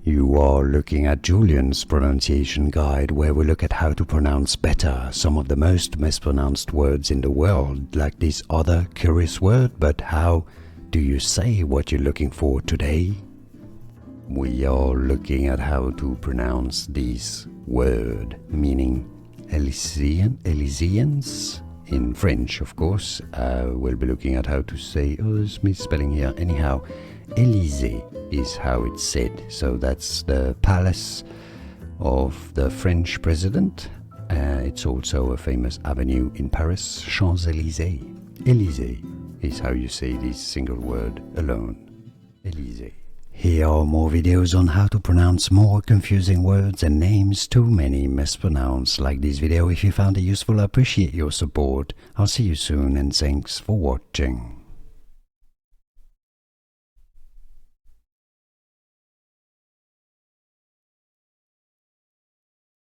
You are looking at Julian's pronunciation guide, where we look at how to pronounce better some of the most mispronounced words in the world, like this other curious word. But how do you say what you're looking for today? We are looking at how to pronounce this word, meaning Elysians in French, of course. We'll be looking at how to say, there's misspelling here. Anyhow, Élysée is how it's said. So that's the palace of the French president. It's also a famous avenue in Paris, Champs-Elysees. Élysée is how you say this single word alone. Élysée. Here are more videos on how to pronounce more confusing words and names too many mispronounced. Like this video if you found it useful. I appreciate your support. I'll see you soon and thanks for watching.